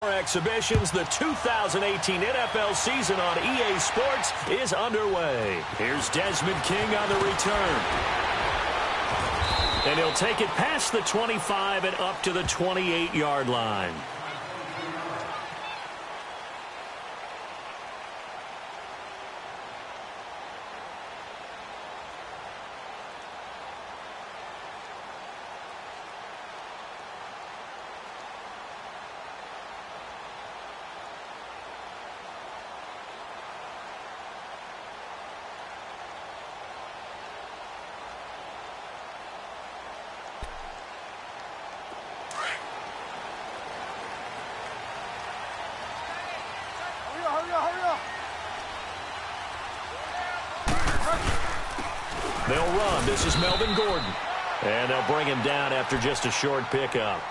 Exhibitions, the 2018 NFL season on EA Sports is underway. Here's Desmond King on the return. And he'll take it past the 25 and up to the 28-yard line. They'll run. This is Melvin Gordon. And they'll bring him down after just a short pickup.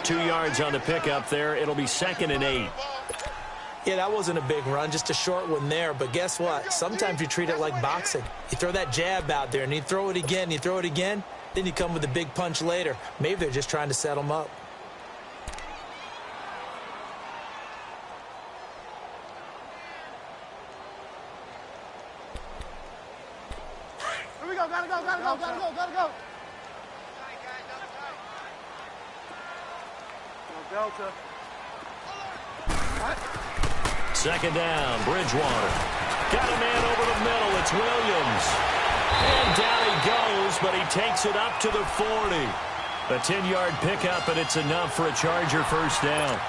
2 yards on the pickup there. It'll be 2nd and 8. Yeah, that wasn't a big run, just a short one there. But guess what? Sometimes you treat it like boxing. You throw that jab out there, and you throw it again, you throw it again, then you come with a big punch later. Maybe they're just trying to set him up. Gotta go. Delta. Second down, Bridgewater. Got a man over the middle. It's Williams. And down he goes, but he takes it up to the 40. A 10-yard pickup, and it's enough for a Charger first down.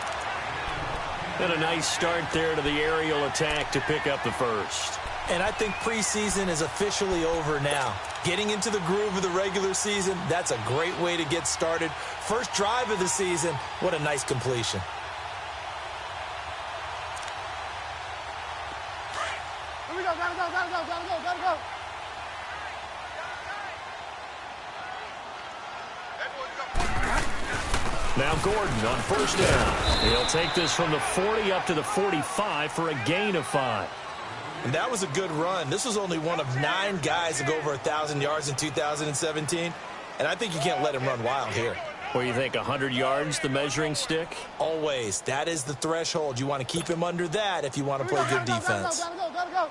And a nice start there to the aerial attack to pick up the first. And I think preseason is officially over now. Getting into the groove of the regular season, that's a great way to get started. First drive of the season, what a nice completion. Here we go, gotta go. Now Gordon on first down. He'll take this from the 40 up to the 45 for a gain of 5. And that was a good run. This was only one of 9 guys to go over 1,000 yards in 2017. And I think you can't let him run wild here. What do you think, 100 yards, the measuring stick? Always. That is the threshold. You want to keep him under that if you want to play good defense. Gotta go.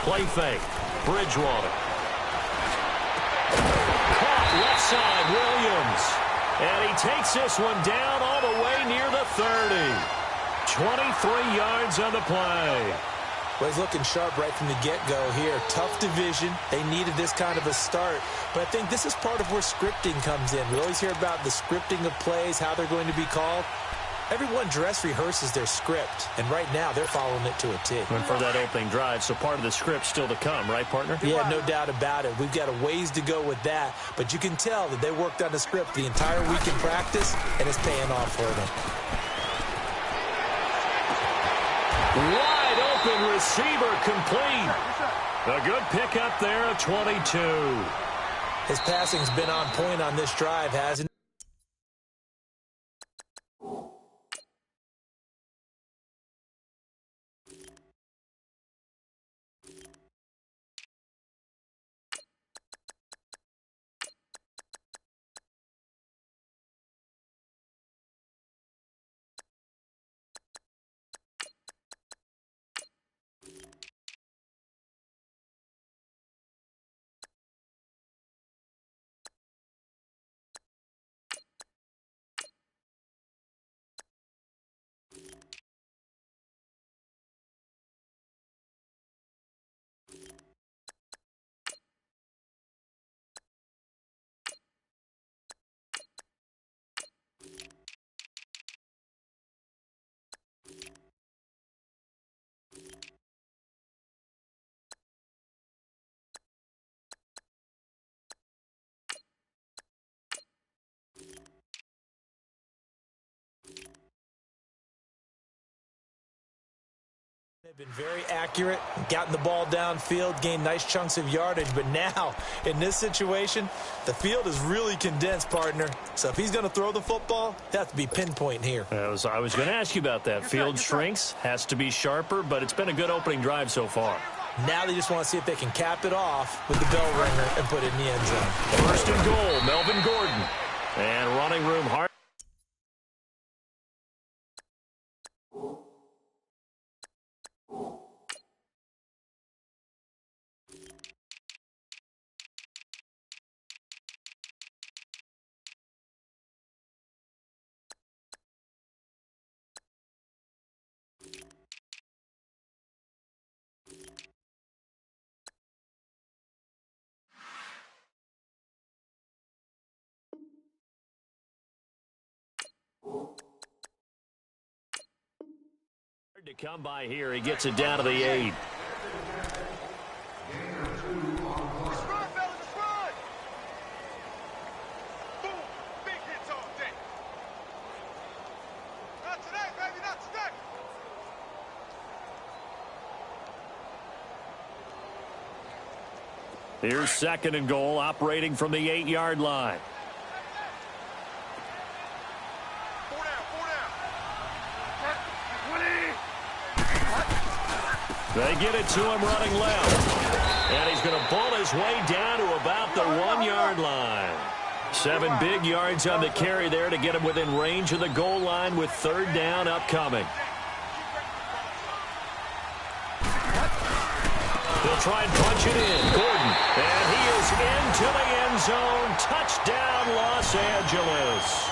Play fake. Bridgewater. Left side, Williams. And he takes this one down all the way near the 30. 23 yards on the play. Well, he's looking sharp right from the get-go here. Tough division. They needed this kind of a start. But I think this is part of where scripting comes in. We always hear about the scripting of plays, how they're going to be called. Everyone dress rehearses their script, and right now they're following it to a T. And for that opening drive, so part of the script still to come, right, partner? Yeah, no doubt about it. We've got a ways to go with that, but you can tell that they worked on the script the entire week in practice, and it's paying off for them. Wide open receiver complete. A good pickup there at 22. His passing's been on point on this drive, hasn't it? They've been very accurate, gotten the ball downfield, gained nice chunks of yardage, but now, in this situation, the field is really condensed, partner. So if he's going to throw the football, it has to be pinpoint here. I was going to ask you about that. Field shrinks, has to be sharper, but it's been a good opening drive so far. Now they just want to see if they can cap it off with the bell ringer and put it in the end zone. First and goal, Melvin Gordon. And running room hard. To come by here, he gets it down to the 8. Just run, fellas, just run! Boom! Big hits all day. Not today, baby, not today! Here's second and goal, operating from the 8-yard line. Four down. 20! They get it to him running left. And he's going to pull his way down to about the 1-yard line. 7 big yards on the carry there to get him within range of the goal line with third down upcoming. They'll try and punch it in. Gordon. And he is into the end zone. Touchdown, Los Angeles.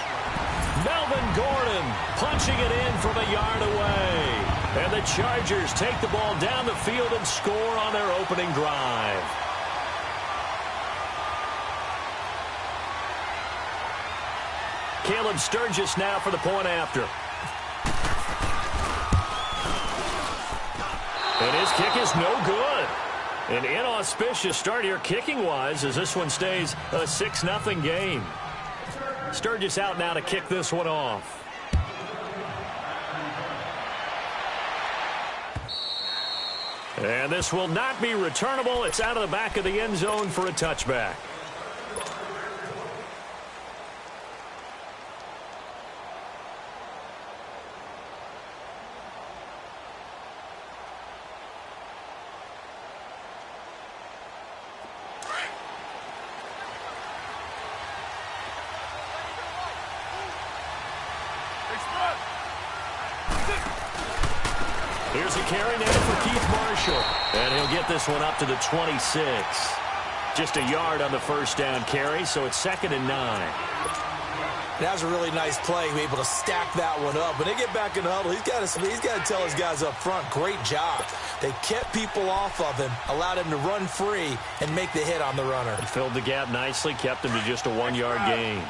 Melvin Gordon punching it in from a yard away. And the Chargers take the ball down the field and score on their opening drive. Caleb Sturgis now for the point after. And his kick is no good. An inauspicious start here kicking-wise as this one stays a 6-0 game. Sturgis out now to kick this one off. And this will not be returnable. It's out of the back of the end zone for a touchback. Here's a carry now for Keith Marshall. And he'll get this one up to the 26. Just a yard on the first down carry, so it's 2nd and 9. That was a really nice play. Be able to stack that one up. When they get back in the huddle, he's got to tell his guys up front, great job. They kept people off of him, allowed him to run free, and make the hit on the runner. Filled the gap nicely, kept him to just a 1-yard gain.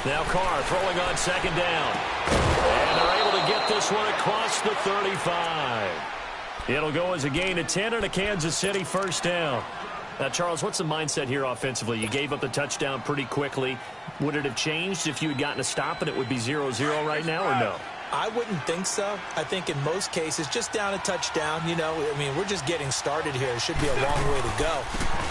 Now Carr throwing on 2nd down. And they're able to get this one across the 35. It'll go as a gain of 10 and a Kansas City first down. Now, Charles, what's the mindset here offensively? You gave up the touchdown pretty quickly. Would it have changed if you had gotten a stop and it would be 0-0 right now, or no? I wouldn't think so. I think in most cases, just down a touchdown, you know, I mean, we're just getting started here. It should be a long way to go.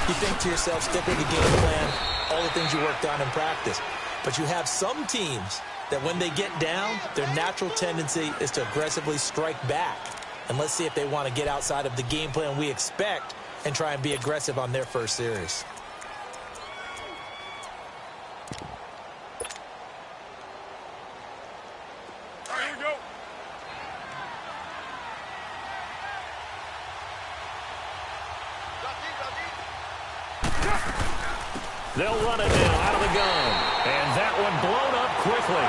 You think to yourself, stick with the game plan, all the things you worked on in practice. But you have some teams that when they get down, their natural tendency is to aggressively strike back. And let's see if they want to get outside of the game plan we expect and try and be aggressive on their first series. Here we go. They'll run it now out of the gun. And that one blown up quickly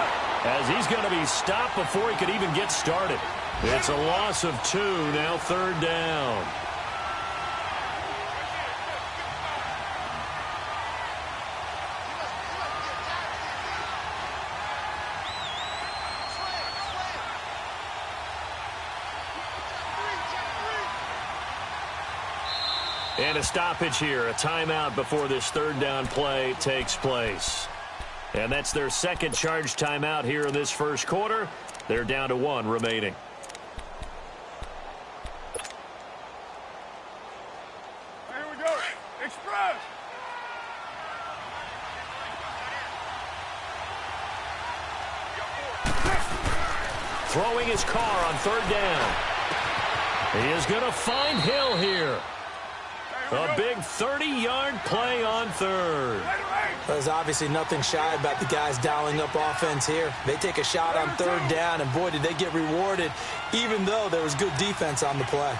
as he's going to be stopped before he could even get started. It's a loss of 2, now 3rd down. And a stoppage here, a timeout before this 3rd down play takes place. And that's their second charge timeout here in this first quarter. They're down to 1 remaining. Here we go. Express. throwing his car on third down. He is going to find Hill here. A big 30-yard play on third. There's obviously nothing shy about the guys dialing up offense here. They take a shot on third down, and boy, did they get rewarded, even though there was good defense on the play.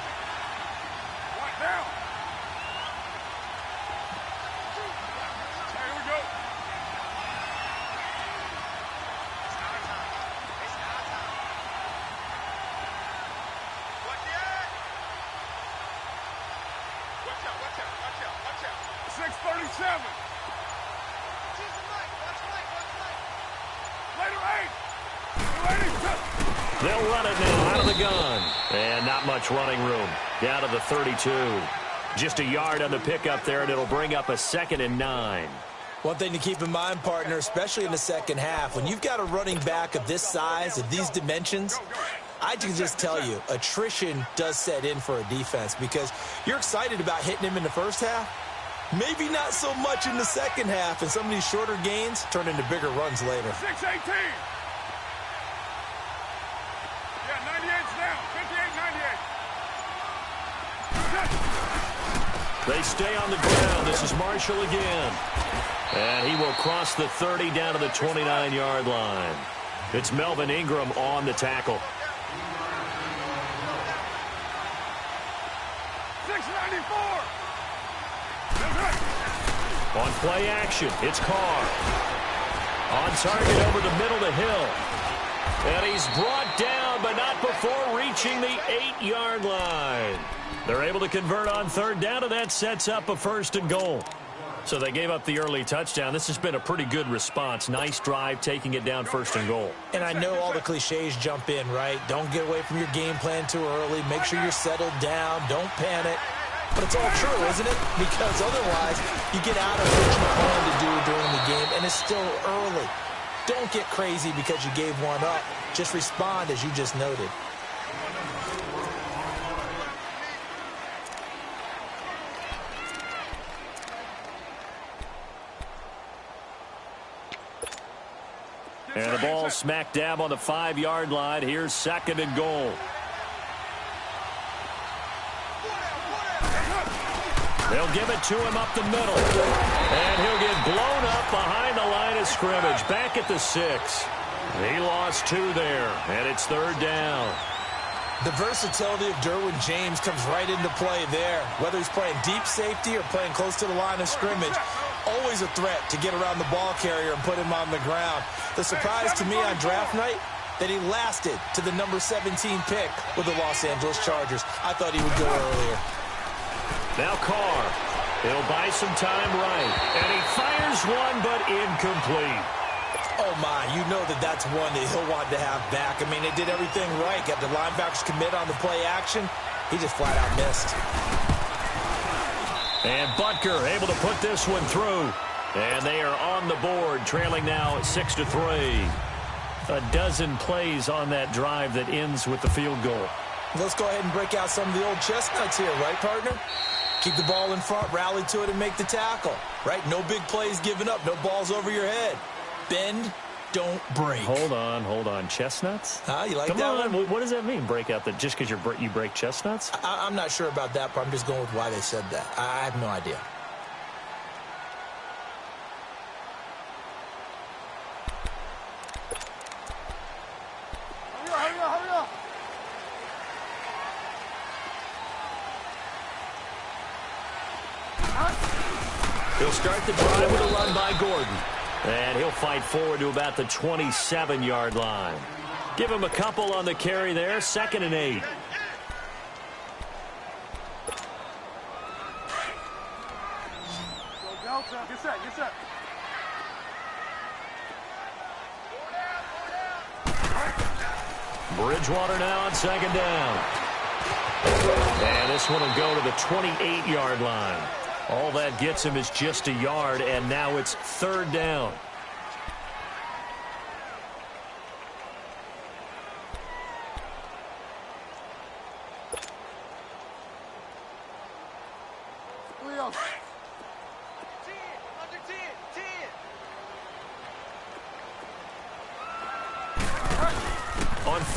They'll run it now out of the gun. And not much running room. Down to the 32. Just a yard on the pickup there, and it'll bring up a 2nd and 9. One thing to keep in mind, partner, especially in the second half, when you've got a running back of this size, of these dimensions, I can just tell you, attrition does set in for a defense because you're excited about hitting him in the first half. Maybe not so much in the second half, and some of these shorter gains turn into bigger runs later. 6-18. Yeah, 98's down. 58-98. They stay on the ground. This is Marshall again. And he will cross the 30 down to the 29-yard line. It's Melvin Ingram on the tackle. 694. On play action, it's Carr. On target over the middle to Hill. And he's brought down, but not before reaching the 8-yard line. They're able to convert on third down, and that sets up a 1st and goal. So they gave up the early touchdown. This has been a pretty good response. Nice drive, taking it down 1st and goal. And I know all the cliches jump in, right? Don't get away from your game plan too early. Make sure you're settled down. Don't panic. But it's all true, isn't it? Because otherwise, you get out of what you plan to do during the game, and it's still early. Don't get crazy because you gave one up. Just respond as you just noted. And the ball smack dab on the 5-yard line. Here's 2nd and goal. They'll give it to him up the middle. And he'll get blown up behind the line of scrimmage. Back at the 6. He lost 2 there, and it's 3rd down. The versatility of Derwin James comes right into play there. Whether he's playing deep safety or playing close to the line of scrimmage, always a threat to get around the ball carrier and put him on the ground. The surprise to me on draft night, that he lasted to the number 17 pick with the Los Angeles Chargers. I thought he would go earlier. Now Carr. He'll buy some time right. And he fires one, but incomplete. Oh, my. You know that's one that he'll want to have back. I mean, they did everything right. Got the linebackers commit on the play action. He just flat out missed. And Butker able to put this one through. And they are on the board, trailing now 6-3. A dozen plays on that drive that ends with the field goal. Let's go ahead and break out some of the old chestnuts here, right, partner? Keep the ball in front, rally to it, and make the tackle, right? No big plays given up, no balls over your head. Bend, don't break. Hold on. Chestnuts? You like Come that on. one? What does that mean, break out? That just because you break chestnuts? I'm not sure about that, but I'm just going with why they said that. I have no idea. Hurry up. He'll start the drive with a run by Gordon. And he'll fight forward to about the 27-yard line. Give him a couple on the carry there. 2nd and 8. Go Delta. Get set. Bridgewater now on 2nd down. And this one will go to the 28-yard line. All that gets him is just a yard, and now it's 3rd down.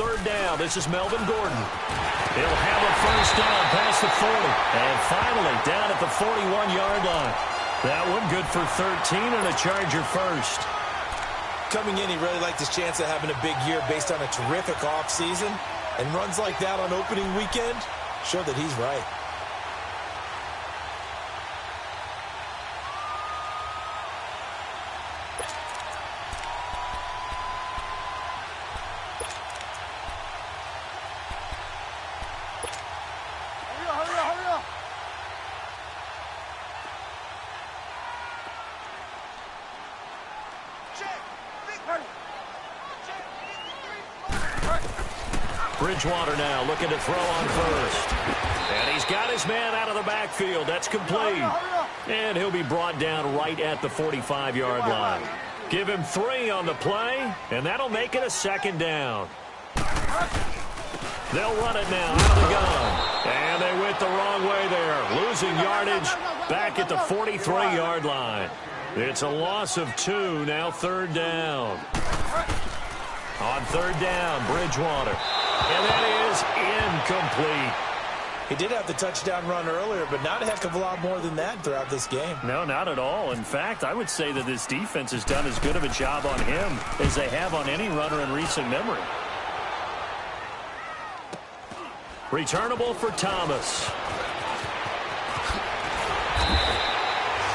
third down. This is Melvin Gordon. He'll have a first down past the 40. And finally down at the 41-yard line. That one good for 13 and a Charger first. Coming in, he really liked his chance of having a big year based on a terrific offseason. And runs like that on opening weekend show that he's right. Bridgewater now looking to throw on first. And he's got his man out of the backfield. That's complete. And he'll be brought down right at the 45-yard line. Give him 3 on the play, and that'll make it a second down. They'll run it now out of the gun. And they went the wrong way there. Losing yardage back at the 43-yard line. It's a loss of 2, now third down. On third down, Bridgewater. And that is incomplete. He did have the touchdown run earlier, but not a heck of a lot more than that throughout this game. No, not at all. In fact, I would say that this defense has done as good of a job on him as they have on any runner in recent memory. Returnable for Thomas.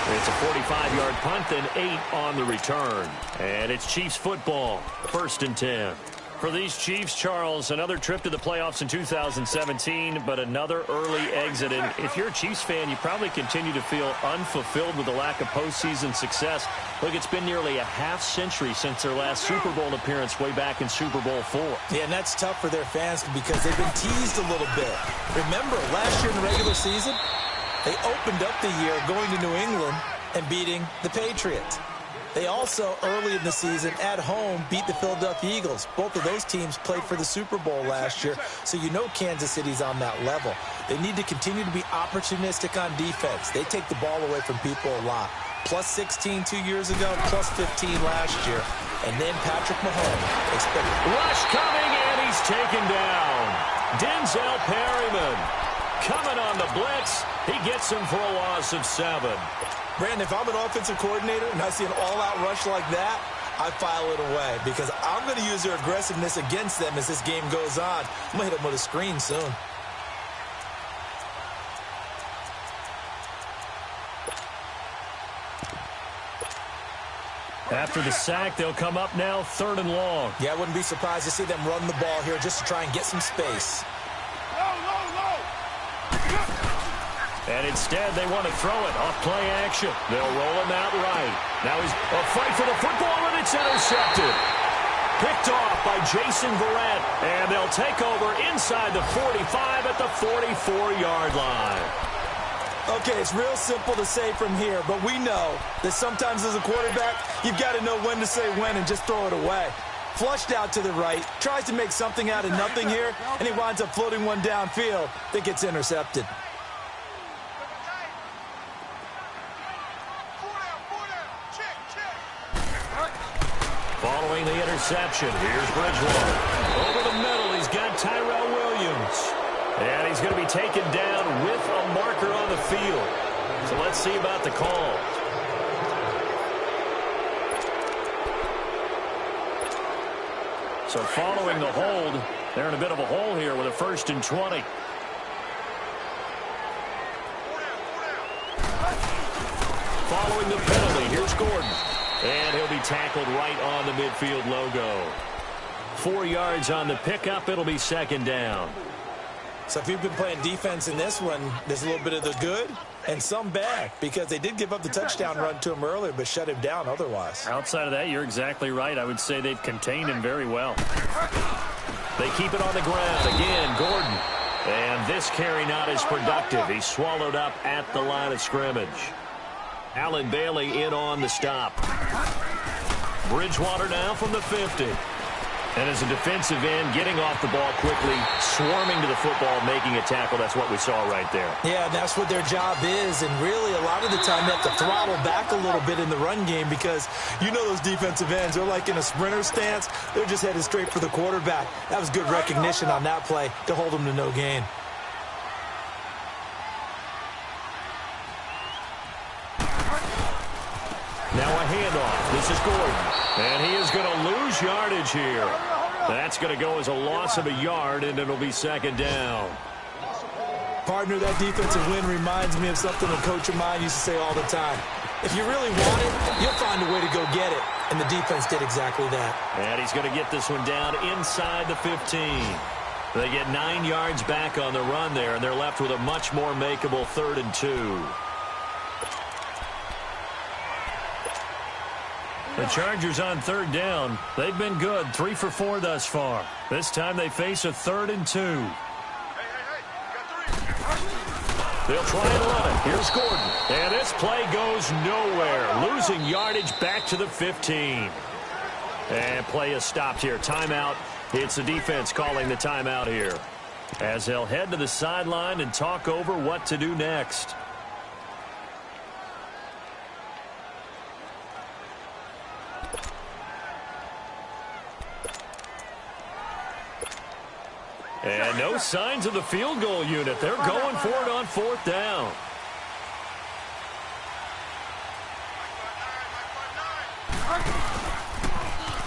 It's a 45-yard punt, then 8 on the return. And it's Chiefs football, 1st and 10. For these Chiefs, Charles, another trip to the playoffs in 2017, but another early exit. And if you're a Chiefs fan, you probably continue to feel unfulfilled with the lack of postseason success. Look, it's been nearly a half-century since their last Super Bowl appearance way back in Super Bowl IV. Yeah, and that's tough for their fans because they've been teased a little bit. Remember, last year in the regular season, they opened up the year going to New England and beating the Patriots. They also, early in the season, at home, beat the Philadelphia Eagles. Both of those teams played for the Super Bowl last year, so you know Kansas City's on that level. They need to continue to be opportunistic on defense. They take the ball away from people a lot. Plus 16 2 years ago, plus 15 last year. And then Patrick Mahomes. Rush coming, and he's taken down. Denzel Perryman coming on the blitz. He gets him for a loss of 7. Brandon, if I'm an offensive coordinator and I see an all-out rush like that, I file it away because I'm going to use their aggressiveness against them as this game goes on. I'm going to hit them with a screen soon. After the sack, they'll come up now 3rd and long. Yeah, I wouldn't be surprised to see them run the ball here just to try and get some space. And instead, they want to throw it off play action. They'll roll him out right. Now he's a fight for the football, and it's intercepted. Picked off by Jason Verrett. And they'll take over inside the 45 at the 44-yard line. Okay, it's real simple to say from here, but we know that sometimes as a quarterback, you've got to know when to say when and just throw it away. Flushed out to the right, tries to make something out of nothing here, and he winds up floating one downfield that gets intercepted. Following the interception, here's Bridgewater. Over the middle, he's got Tyrell Williams. And he's going to be taken down with a marker on the field. So let's see about the call. So following the hold, they're in a bit of a hole here with a 1st and 20. Following the penalty, here's Gordon. And he'll be tackled right on the midfield logo. 4 yards on the pickup. It'll be 2nd down. So if you've been playing defense in this one, there's a little bit of the good and some bad because they did give up the touchdown run to him earlier but shut him down otherwise. Outside of that, you're exactly right. I would say they've contained him very well. They keep it on the ground. Again, Gordon. And this carry not as productive. He's swallowed up at the line of scrimmage. Allen Bailey in on the stop. Bridgewater now from the 50. And as a defensive end, getting off the ball quickly, swarming to the football, making a tackle, that's what we saw right there. Yeah, that's what their job is. And really, a lot of the time, they have to throttle back a little bit in the run game because you know those defensive ends, they're like in a sprinter stance. They're just headed straight for the quarterback. That was good recognition on that play to hold them to no gain. Now a handoff. This is Gordon. And he is going to lose yardage here. That's going to go as a loss of a yard, and it'll be second down. Partner, that defensive win reminds me of something a coach of mine used to say all the time. If you really want it, you'll find a way to go get it. And the defense did exactly that. And he's going to get this one down inside the 15. They get 9 yards back on the run there, and they're left with a much more makeable 3rd and 2. The Chargers on 3rd down. They've been good, 3 for 4 thus far. This time they face a 3rd and 2. They'll try and run it. Here's Gordon. And this play goes nowhere. Losing yardage back to the 15. And play is stopped here. Timeout. It's the defense calling the timeout here, as they'll head to the sideline and talk over what to do next. And no signs of the field goal unit. They're going for it on 4th down.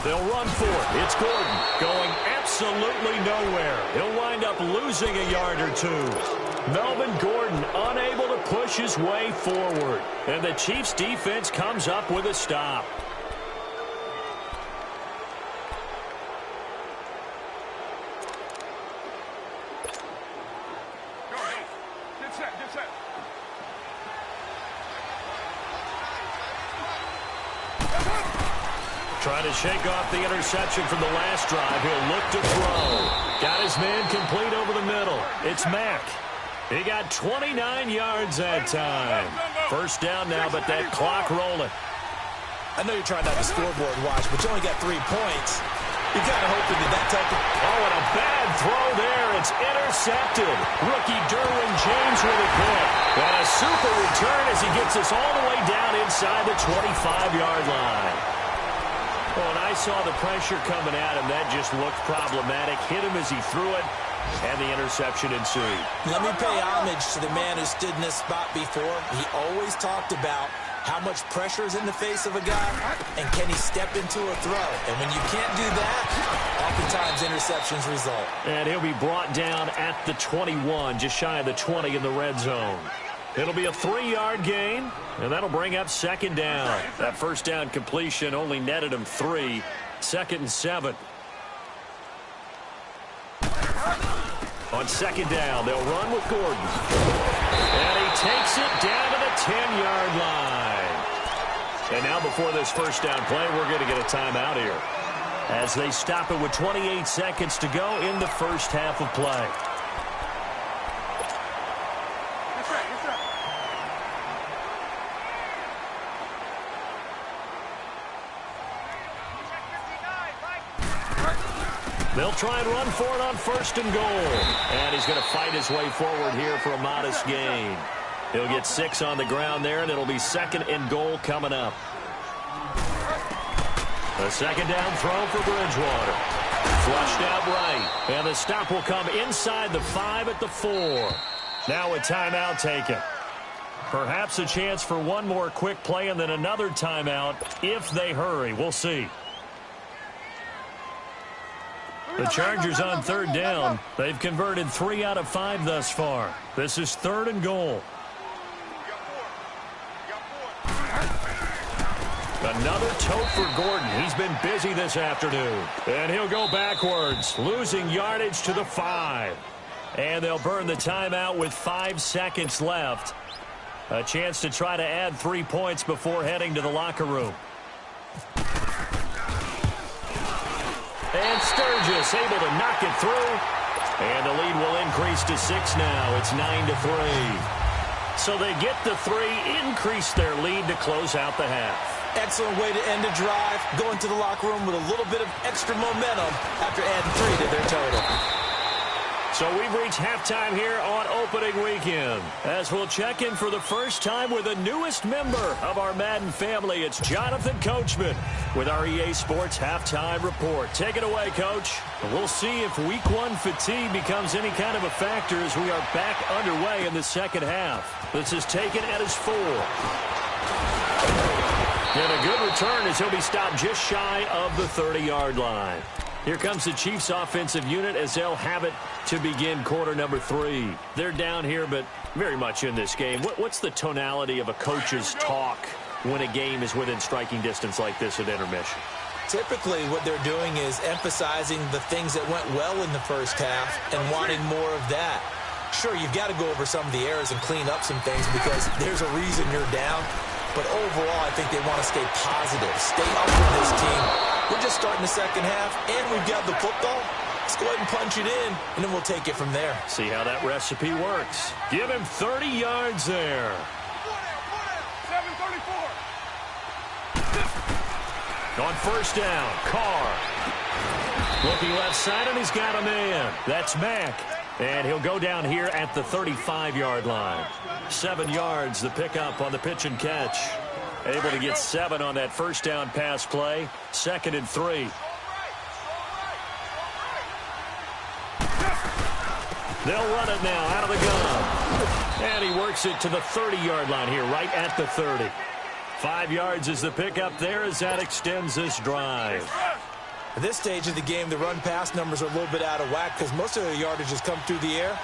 They'll run for it. It's Gordon going absolutely nowhere. He'll wind up losing a yard or 2. Melvin Gordon unable to push his way forward. And the Chiefs defense comes up with a stop. Trying to shake off the interception from the last drive. He'll look to throw. Got his man complete over the middle. It's Mack. He got 29 yards that time. First down now, but that clock rolling. I know you're trying not to scoreboard watch, but you only got 3 points. You're kind of hoping that type of... Oh, and a bad throw there. It's intercepted. Rookie Derwin James with a pick. And a super return as he gets us all the way down inside the 25-yard line. Well, and I saw the pressure coming at him. That just looked problematic. Hit him as he threw it, and the interception ensued. Let me pay homage to the man who stood in this spot before. He always talked about how much pressure is in the face of a guy, and can he step into a throw. And when you can't do that, oftentimes interceptions result. And he'll be brought down at the 21, just shy of the 20 in the red zone. It'll be a 3-yard gain, and that'll bring up second down. That first down completion only netted him 3. 2nd and 7. On second down, they'll run with Gordon. And he takes it down to the 10-yard line. And now before this first down play, we're going to get a timeout here, as they stop it with 28 seconds to go in the first half of play. They'll try and run for it on 1st and goal. And he's going to fight his way forward here for a modest gain. He'll get 6 on the ground there, and it'll be 2nd and goal coming up. A second down throw for Bridgewater. Flushed out right. And the stop will come inside the 5 at the 4. Now a timeout taken. Perhaps a chance for one more quick play and then another timeout if they hurry. We'll see. The Chargers on 3rd down. They've converted 3 out of 5 thus far. This is 3rd and goal. Another tote for Gordon. He's been busy this afternoon. And he'll go backwards, losing yardage to the 5. And they'll burn the timeout with 5 seconds left. A chance to try to add 3 points before heading to the locker room. And Sturgis able to knock it through. And the lead will increase to 6 now. It's 9-3. So they get the 3, increase their lead to close out the half. Excellent way to end a drive, going to the locker room with a little bit of extra momentum after adding 3 to their total. So we've reached halftime here on opening weekend. As we'll check in for the first time with the newest member of our Madden family, it's Jonathan Coachman with our EA Sports Halftime Report. Take it away, Coach. We'll see if Week 1 fatigue becomes any kind of a factor as we are back underway in the second half. This is taken at his 4. And a good return as he'll be stopped just shy of the 30-yard line. Here comes the Chiefs offensive unit as they'll have it to begin quarter number 3. They're down here, but very much in this game. What's the tonality of a coach's talk when a game is within striking distance like this at intermission? Typically, what they're doing is emphasizing the things that went well in the first half and wanting more of that. Sure, you've got to go over some of the errors and clean up some things because there's a reason you're down. But overall, I think they want to stay positive, stay up with this team. We're just starting the second half, and we've got the football. Let's go ahead and punch it in, and then we'll take it from there. See how that recipe works. Give him 30 yards there. 734. On first down, Carr. Looking left side, and he's got a man. That's Mack. And he'll go down here at the 35-yard line. 7 yards, the pickup on the pitch and catch. Able to get 7 on that first down pass play. 2nd and 3. They'll run it now out of the gun. And he works it to the 30-yard line here, right at the 30. 5 yards is the pickup there as that extends this drive. At this stage of the game, the run-pass numbers are a little bit out of whack because most of the yardage has come through the air.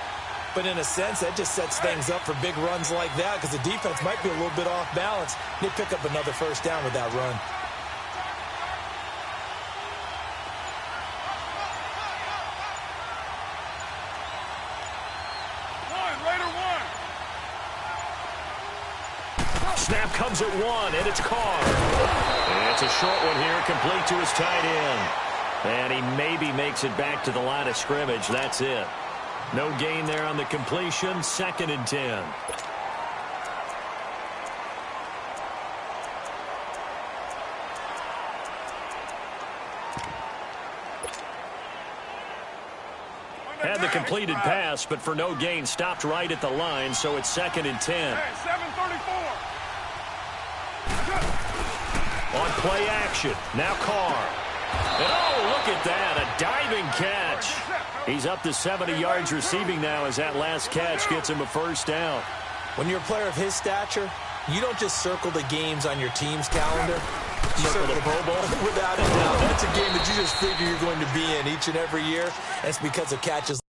But in a sense, that just sets things up for big runs like that because the defense might be a little bit off balance. They pick up another first down with that run. Snap comes at 1, and it's Carr. And it's a short one here, complete to his tight end. And he maybe makes it back to the line of scrimmage. That's it. No gain there on the completion. 2nd and 10. Had the completed pass, but for no gain, stopped right at the line, so it's 2nd and 10. Hey, 734. On play action, now Carr. And oh, look at that, a diving catch. He's up to 70 yards receiving now as that last catch gets him a first down. When you're a player of his stature, you don't just circle the games on your team's calendar. You circle the Pro Bowl. Without a doubt. That's a game that you just figure you're going to be in each and every year. And it's because of catches.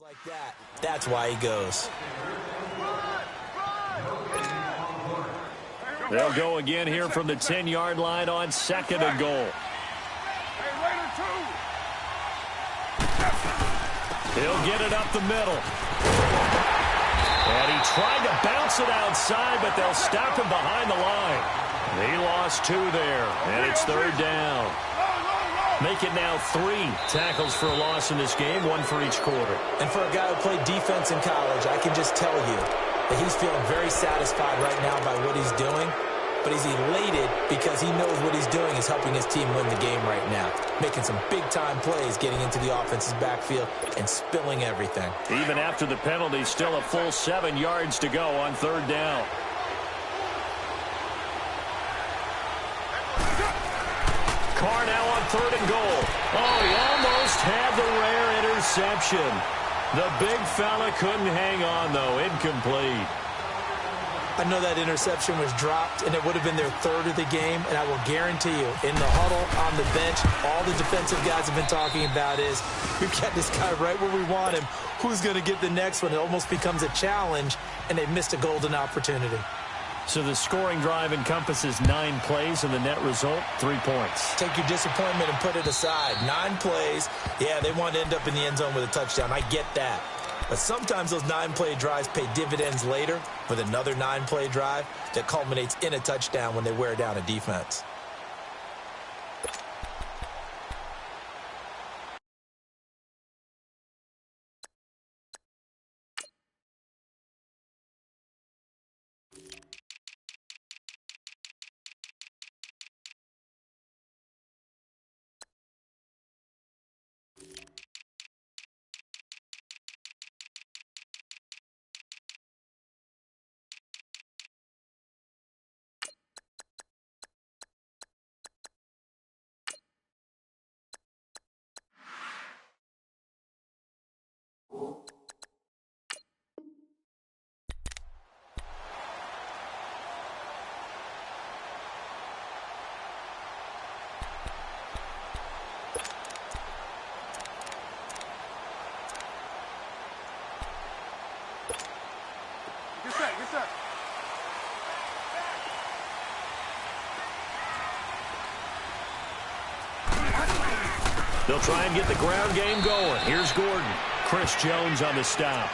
Like that. That's why he goes. They'll go again here from the 10-yard line on 2nd and goal. Hey, Raider 2. He'll get it up the middle. And he tried to bounce it outside, but they'll stop him behind the line. He lost 2 there, and it's 3rd down. Make it now 3 tackles for a loss in this game, 1 for each quarter. And for a guy who played defense in college, I can just tell you that he's feeling very satisfied right now by what he's doing. But he's elated because he knows what he's doing is helping his team win the game right now. Making some big-time plays, getting into the offense's backfield, and spilling everything. Even after the penalty, still a full 7 yards to go on 3rd down. Carr now on 3rd and goal. Oh, he almost had the rare reception. The big fella couldn't hang on, though. Incomplete. I know that interception was dropped, and it would have been their third of the game, and I will guarantee you, in the huddle, on the bench, all the defensive guys have been talking about is, we've got this guy right where we want him. Who's going to get the next one? It almost becomes a challenge, and they missed a golden opportunity. So the scoring drive encompasses 9 plays, and the net result, 3 points. Take your disappointment and put it aside. 9 plays. Yeah, they want to end up in the end zone with a touchdown. I get that. But sometimes those 9-play drives pay dividends later with another 9-play drive that culminates in a touchdown when they wear down a defense. Get set. They'll try and get the ground game going. Here's Gordon. Chris Jones on the stop.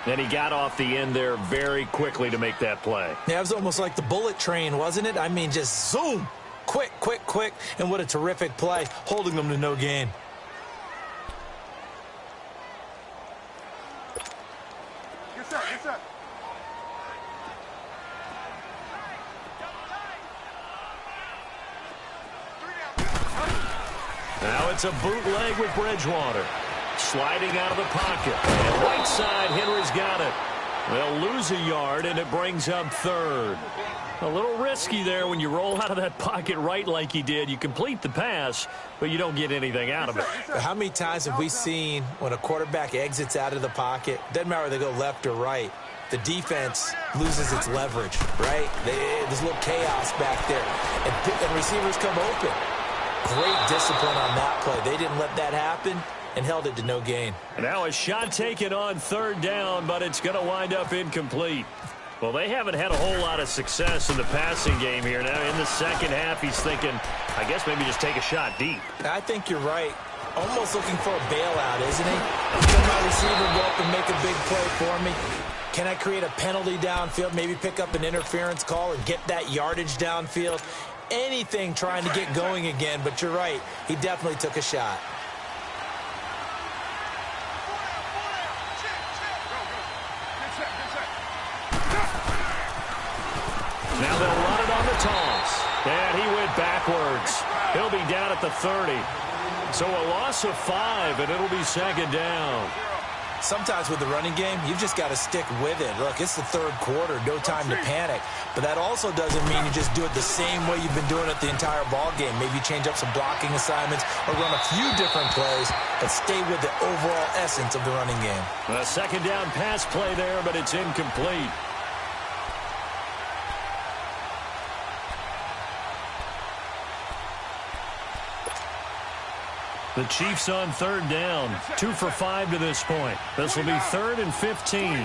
And he got off the end there very quickly to make that play. Yeah, it was almost like the bullet train, wasn't it? I mean, just zoom. Quick. And what a terrific play, holding them to no gain. Get set. Now it's a bootleg with Bridgewater. Sliding out of the pocket. And right side, Henry's got it. They'll lose a yard, and it brings up third. A little risky there when you roll out of that pocket right like he did. You complete the pass, but you don't get anything out of it. How many times have we seen when a quarterback exits out of the pocket, doesn't matter whether they go left or right, the defense loses its leverage, right? There's a little chaos back there, and receivers come open. Great discipline on that play. They didn't let that happen and held it to no gain. Now a shot taken on third down, but it's going to wind up incomplete. Well, they haven't had a whole lot of success in the passing game here. Now in the second half, he's thinking, I guess maybe just take a shot deep. I think you're right. Almost looking for a bailout, isn't he? Can my receiver go up and make a big play for me? Can I create a penalty downfield, maybe pick up an interference call and get that yardage downfield? Anything trying to get going again, but you're right. He definitely took a shot. Now they'll run it on the toss. And he went backwards. He'll be down at the 30. So a loss of 5, and it'll be second down. Sometimes with the running game, you've just got to stick with it. Look, it's the third quarter, no time to panic. But that also doesn't mean you just do it the same way you've been doing it the entire ball game. Maybe change up some blocking assignments or run a few different plays, but stay with the overall essence of the running game. A second down pass play there, but it's incomplete. The Chiefs on third down. 2 for 5 to this point. This will be 3rd and 15.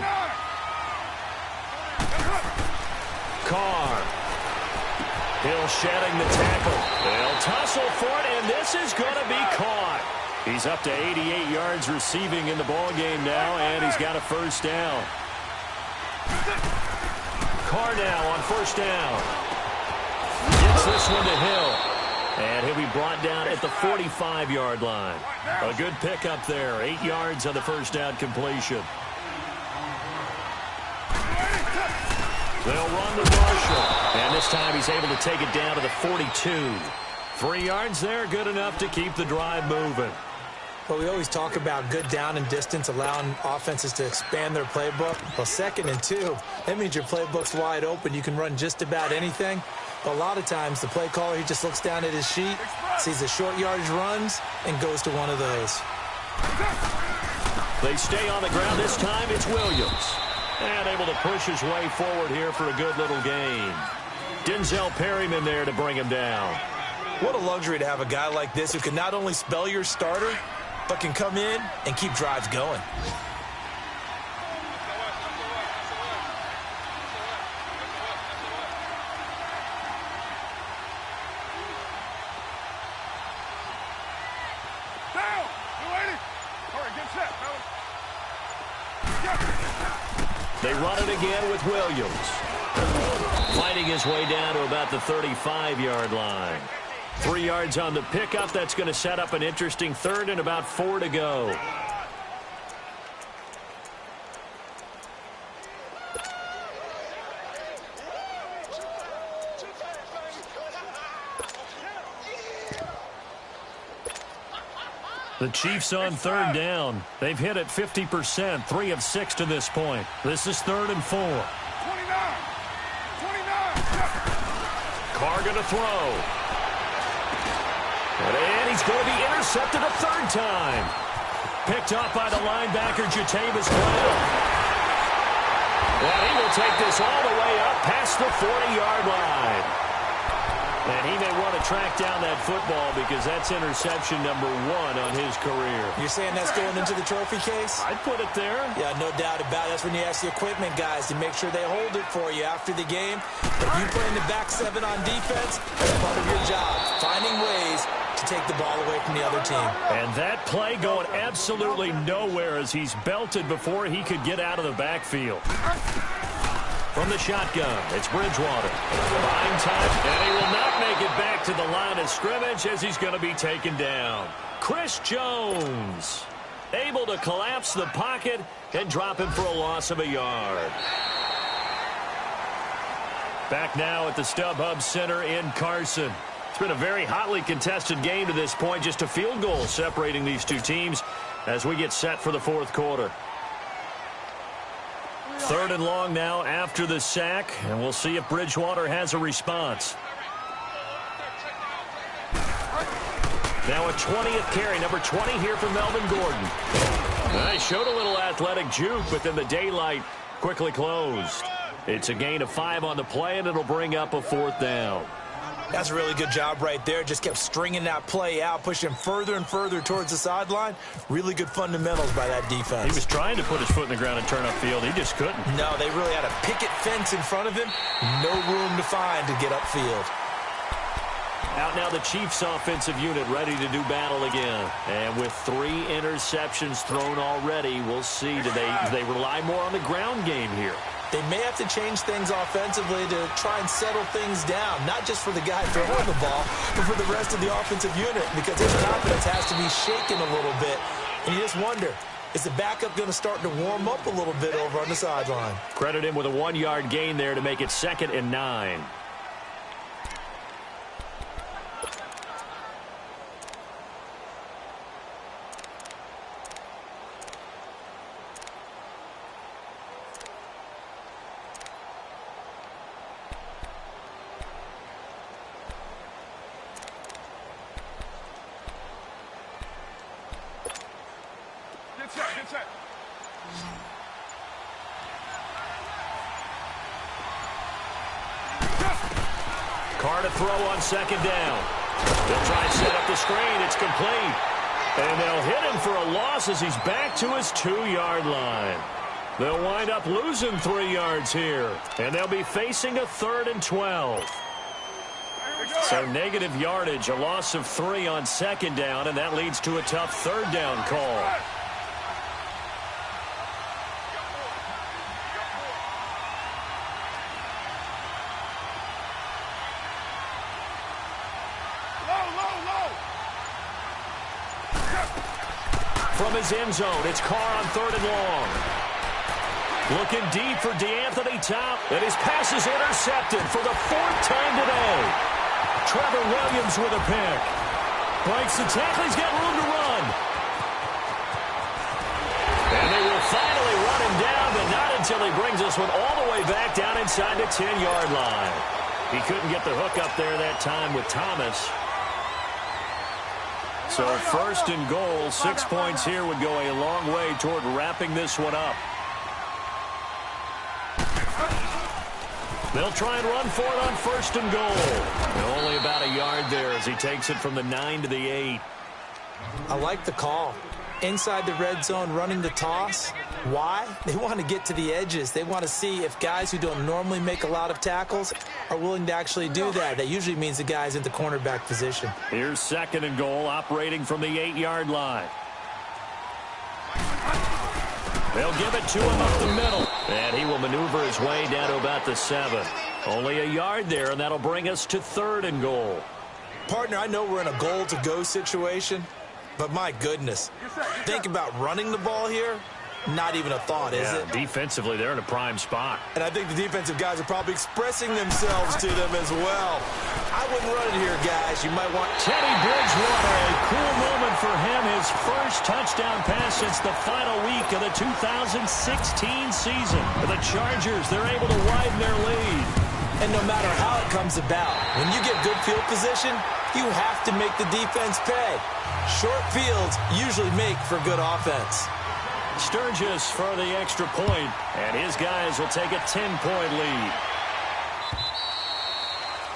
Carr. Hill shedding the tackle. They'll tussle for it, and this is going to be caught. He's up to 88 yards receiving in the ball game now, and he's got a first down. Carr now on first down. Gets this one to Hill. And he'll be brought down at the 45-yard line. A good pickup there. 8 yards on the first down completion. They'll run to Marshall. And this time he's able to take it down to the 42. 3 yards there, good enough to keep the drive moving. Well, we always talk about good down and distance, allowing offenses to expand their playbook. Well, 2nd and 2, that means your playbook's wide open. You can run just about anything. But a lot of times, the play caller, he just looks down at his sheet, sees the short yardage runs, and goes to one of those. They stay on the ground. This time it's Williams. And able to push his way forward here for a good little gain. Denzel Perryman there to bring him down. What a luxury to have a guy like this who can not only spell your starter, but can come in and keep drives going. They run it again with Williams. Fighting his way down to about the 35-yard line. 3 yards on the pickup. That's going to set up an interesting third and about 4 to go. The Chiefs on third down. They've hit it 50%, 3 of 6 to this point. This is 3rd and 4. 29. Carr going to throw. And he's going to be intercepted a third time. Picked off by the linebacker, Jatavis Brown. And he will take this all the way up past the 40-yard line. And he may want to track down that football because that's interception number 1 on his career. You're saying that's going into the trophy case? I'd put it there. Yeah, no doubt about it. That's when you ask the equipment guys to make sure they hold it for you after the game. If you play in the back 7 on defense, that's part of your job, finding ways to take the ball away from the other team. And that play going absolutely nowhere as he's belted before he could get out of the backfield. From the shotgun, it's Bridgewater. Buying time, and he will not make it back to the line of scrimmage as he's going to be taken down. Chris Jones able to collapse the pocket and drop him for a loss of a yard. Back now at the StubHub Center in Carson. It's been a very hotly contested game to this point. Just a field goal separating these two teams as we get set for the 4th quarter. 3rd and long now after the sack, and we'll see if Bridgewater has a response. Now a 20th carry, number 20 here for Melvin Gordon. He showed a little athletic juke, but then the daylight quickly closed. It's a gain of 5 on the play, and it'll bring up a 4th down. That's a really good job right there. Just kept stringing that play out, pushing him further and further towards the sideline. Really good fundamentals by that defense. He was trying to put his foot in the ground and turn upfield. He just couldn't. No, they really had a picket fence in front of him. No room to find to get upfield. Out now the Chiefs offensive unit ready to do battle again. And with 3 interceptions thrown already, we'll see. Do they rely more on the ground game here? They may have to change things offensively to try and settle things down, not just for the guy throwing the ball, but for the rest of the offensive unit, because his confidence has to be shaken a little bit. And you just wonder, is the backup going to start to warm up a little bit over on the sideline? Credit him with a 1-yard gain there to make it 2nd and 9. Carr to throw on 2nd down. They'll try and set up the screen. It's complete. And they'll hit him for a loss as he's back to his 2-yard line. They'll wind up losing 3 yards here. And they'll be facing a 3rd and 12. So negative yardage, a loss of 3 on 2nd down, and that leads to a tough 3rd down call. From his end zone, it's Carr on 3rd and long. Looking deep for DeAnthony Top, and his pass is intercepted for the 4th time today. Trevor Williams with a pick. Breaks the tackle, he's got room to run. And they will finally run him down, but not until he brings this one all the way back down inside the 10-yard line. He couldn't get the hook up there that time with Thomas. So first and goal, 6 points here would go a long way toward wrapping this one up. They'll try and run for it on first and goal. And only about a yard there as he takes it from the 9 to the 8. I like the call. Inside the red zone, running the toss. Why? They want to get to the edges. They want to see if guys who don't normally make a lot of tackles are willing to actually do that. That usually means the guy's in the cornerback position. Here's second and goal, operating from the 8-yard line. They'll give it to him up the middle. And he will maneuver his way down to about the 7. Only a yard there, and that'll bring us to third and goal. Partner, I know we're in a goal-to-go situation, but my goodness, think about running the ball here. Not even a thought, is it? Defensively, they're in a prime spot. And I think the defensive guys are probably expressing themselves to them as well. I wouldn't run it here, guys. You might want Teddy Bridgewater, a cool moment for him. His first touchdown pass since the final week of the 2016 season. For the Chargers, they're able to widen their lead. And no matter how it comes about, when you get good field position, you have to make the defense pay. Short fields usually make for good offense. Sturgis for the extra point, and his guys will take a 10-point lead.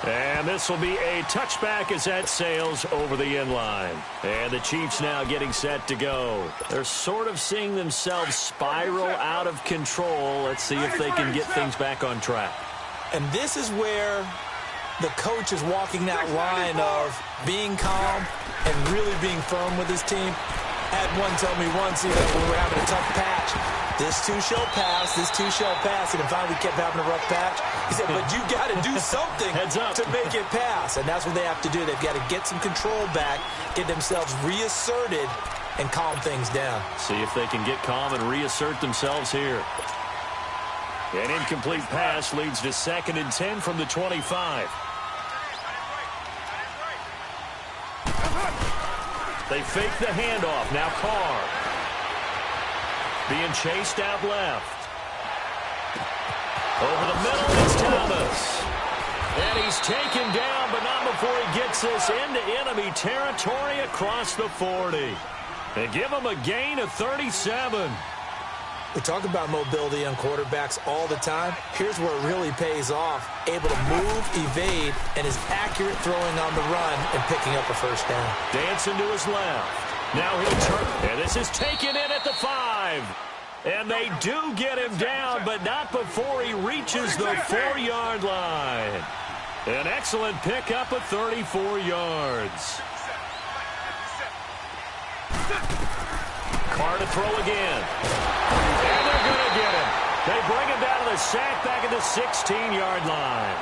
And this will be a touchback as that sails over the end line. And the Chiefs now getting set to go. They're sort of seeing themselves spiral out of control. Let's see if they can get things back on track. And this is where the coach is walking that line of being calm and really being firm with his team. Had one tell me once, when we were having a tough patch, this too shall pass, this too shall pass, and then finally we kept having a rough patch. He said, but you got to do something to make it pass, and that's what they have to do. They've got to get some control back, get themselves reasserted, and calm things down. See if they can get calm and reassert themselves here. An incomplete pass leads to 2nd and 10 from the 25. They fake the handoff. Now Carr. Being chased out left. Over the middle, it's Thomas. And he's taken down, but not before he gets this into enemy territory across the 40. They give him a gain of 37. We talk about mobility on quarterbacks all the time. Here's where it really pays off. Able to move, evade, and is accurate throwing on the run and picking up a first down. Dancing to his left. Now he'll turn. And this is taken in at the 5. And they do get him down, but not before he reaches the 4-yard line. An excellent pickup of 34 yards. Carr to throw again. And they're going to get him. They bring him down to the sack back at the 16-yard line.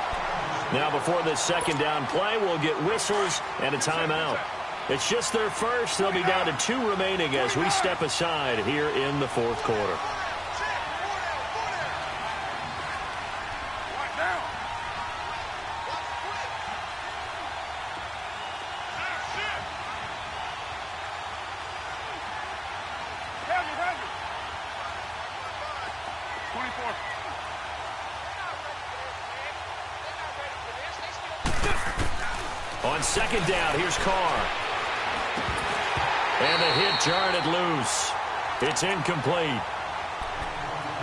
Now before this second down play, we'll get whistles and a timeout. It's just their first. They'll be down to 2 remaining as we step aside here in the 4th quarter. On second down, here's Carr. And the hit jarred it loose. It's incomplete.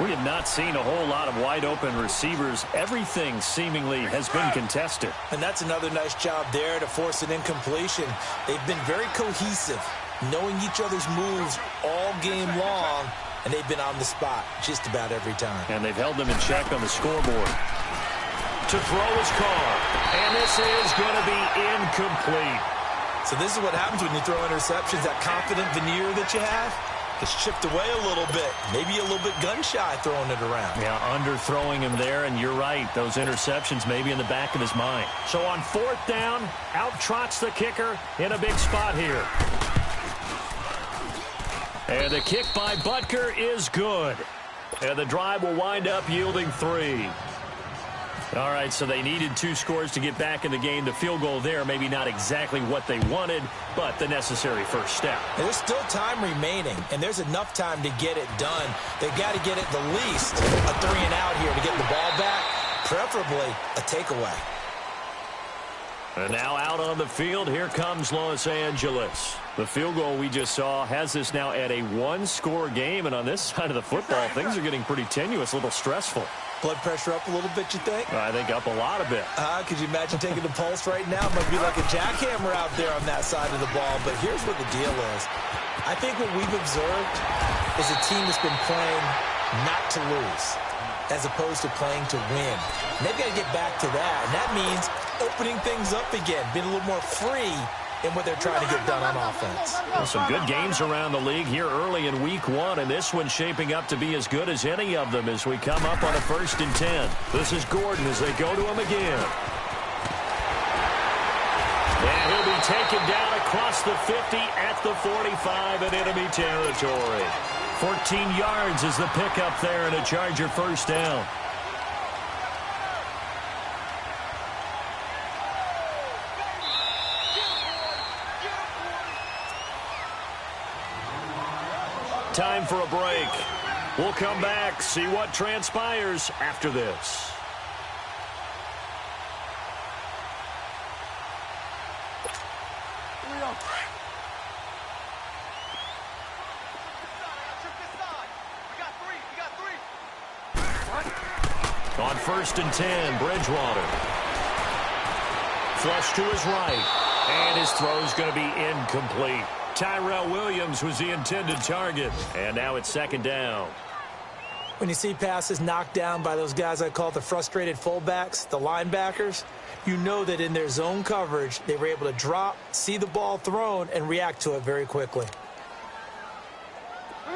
We have not seen a whole lot of wide-open receivers. Everything seemingly has been contested. And that's another nice job there to force an incompletion. They've been very cohesive, knowing each other's moves all game long, and they've been on the spot just about every time. And they've held them in check on the scoreboard. To throw is Carr. And this is going to be incomplete. So this is what happens when you throw interceptions. That confident veneer that you have gets chipped away a little bit. Maybe a little bit gun-shy throwing it around. Yeah, underthrowing him there, and you're right. Those interceptions may be in the back of his mind. So on 4th down, out trots the kicker in a big spot here. And the kick by Butker is good. And the drive will wind up yielding 3. All right, so they needed 2 scores to get back in the game. The field goal there, maybe not exactly what they wanted, but the necessary first step. And there's still time remaining, and there's enough time to get it done. They've got to get at the least a 3-and-out here to get the ball back, preferably a takeaway. And now out on the field, here comes Los Angeles. The field goal we just saw has us now at a one-score game, and on this side of the football, things are getting pretty tenuous, a little stressful. Blood pressure up a little bit, you think? I think up a lot a bit. Could you imagine taking the pulse right now? It might be like a jackhammer out there on that side of the ball, but here's what the deal is. I think what we've observed is a team that's been playing not to lose as opposed to playing to win. And they've got to get back to that, and that means opening things up again, being a little more free in what they're trying to get done on offense. Well, some good games around the league here early in week 1, and this one's shaping up to be as good as any of them as we come up on a 1st and 10. This is Gordon as they go to him again. And he'll be taken down across the 50 at the 45 in enemy territory. 14 yards is the pickup there and a Charger 1st down. Time for a break. We'll come back, see what transpires after this. On 1st and 10, Bridgewater. Flush to his right, and his throw's going to be incomplete. Tyrell Williams was the intended target, and now it's 2nd down. When you see passes knocked down by those guys I call the frustrated fullbacks, the linebackers, you know that in their zone coverage, they were able to drop, see the ball thrown, and react to it very quickly.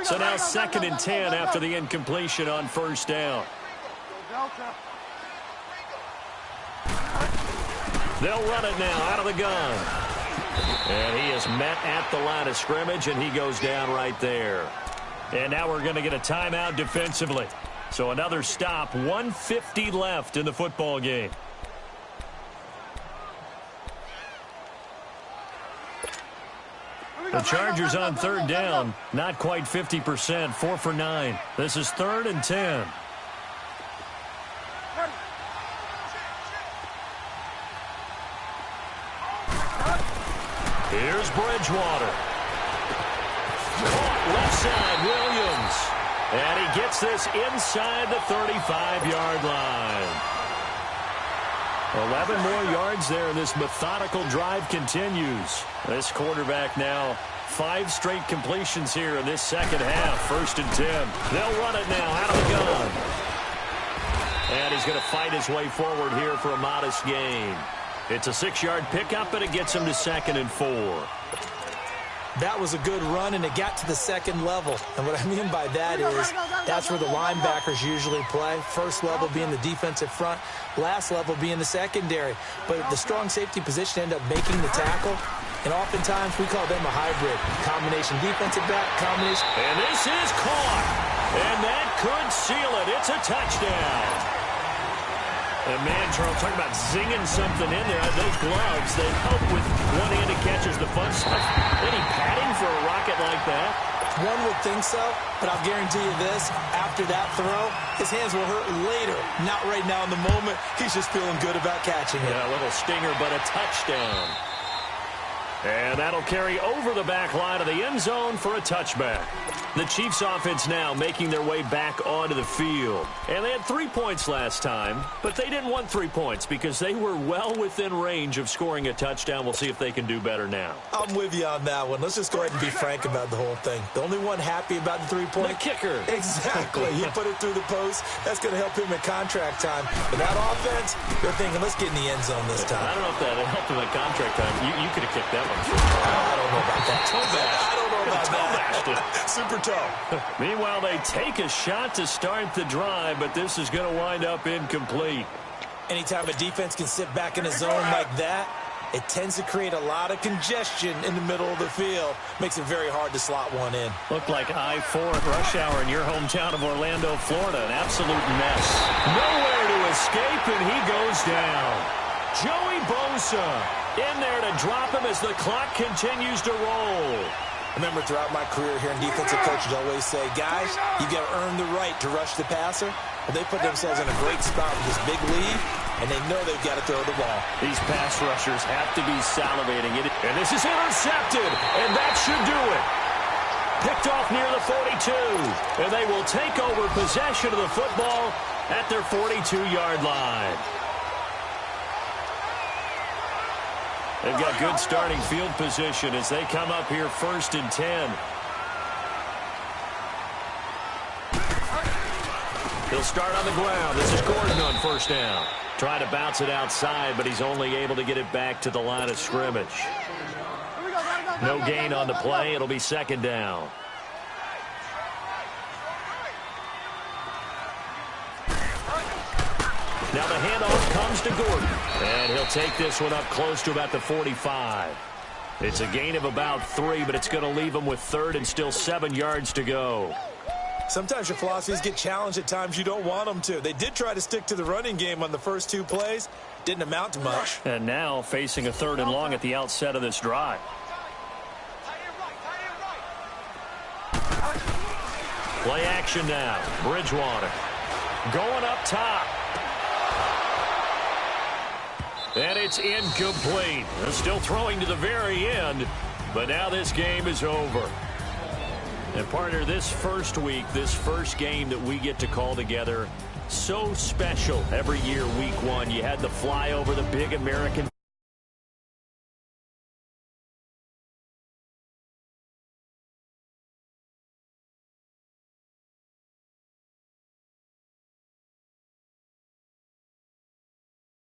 So now 2nd and 10 after the incompletion on 1st down. They'll run it now out of the gun. And he is met at the line of scrimmage, and he goes down right there. And now we're going to get a timeout defensively. So another stop, 1:50 left in the football game. The Chargers on 3rd down, not quite 50%, 4 for 9. This is 3rd and 10. Here's Bridgewater. Caught left side, Williams. And he gets this inside the 35-yard line. 11 more yards there, and this methodical drive continues. This quarterback now 5 straight completions here in this 2nd half. 1st and 10. They'll run it now out of the gun. And he's going to fight his way forward here for a modest gain. It's a 6-yard pickup, and it gets him to 2nd and 4. That was a good run, and it got to the 2nd level. And what I mean by that is that's where the linebackers usually play. 1st level being the defensive front, last level being the secondary. But the strong safety position ended up making the tackle, and oftentimes we call them a hybrid. Combination defensive back, combination. And this is caught, and that could seal it. It's a touchdown. And man, Charles, talking about zinging something in there. Those gloves, they help with one-handed catches, the fun stuff. Any padding for a rocket like that? One would think so, but I'll guarantee you this. After that throw, his hands will hurt later. Not right now in the moment. He's just feeling good about catching it. Yeah, a little stinger, but a touchdown. And that'll carry over the back line of the end zone for a touchback. The Chiefs offense now making their way back onto the field. And they had 3 points last time, but they didn't want 3 points because they were well within range of scoring a touchdown. We'll see if they can do better now. I'm with you on that one. Let's just go ahead and be frank about the whole thing. The only one happy about the 3-point. The kicker. Exactly. He put it through the post. That's going to help him at contract time. But that offense, they're thinking, let's get in the end zone this time. I don't know if that helped him at contract time. You could have kicked that one. I don't know about that. I don't know about that. Super toe. Meanwhile, they take a shot to start the drive, but this is going to wind up incomplete. Anytime a defense can sit back in a zone like that, it tends to create a lot of congestion in the middle of the field. Makes it very hard to slot one in. Looked like I-4 at rush hour in your hometown of Orlando, Florida. An absolute mess. Nowhere to escape, and he goes down. Joey Bosa in there to drop him as the clock continues to roll. I remember throughout my career here in defensive coaches always say, guys, you got to earn the right to rush the passer. Well, they put themselves in a great spot with this big lead. and they know they've got to throw the ball. These pass rushers have to be salivating. And this is intercepted, and that should do it. Picked off near the 42, and they will take over possession of the football at their 42-yard line. They've got good starting field position as they come up here 1st and 10. He'll start on the ground. This is Gordon on 1st down. Trying to bounce it outside, but he's only able to get it back to the line of scrimmage. No gain on the play. It'll be 2nd down. Now the handoff comes to Gordon. And he'll take this one up close to about the 45. It's a gain of about 3, but it's going to leave him with 3rd and still 7 yards to go. Sometimes your philosophies get challenged at times you don't want them to. They did try to stick to the running game on the first 2 plays. Didn't amount to much. And now facing a 3rd and long at the outset of this drive. Play action now. Bridgewater going up top. And it's incomplete. They're still throwing to the very end, but now this game is over. And partner, this first week, this first game that we get to call together, so special every year, week 1. You had the flyover, the big American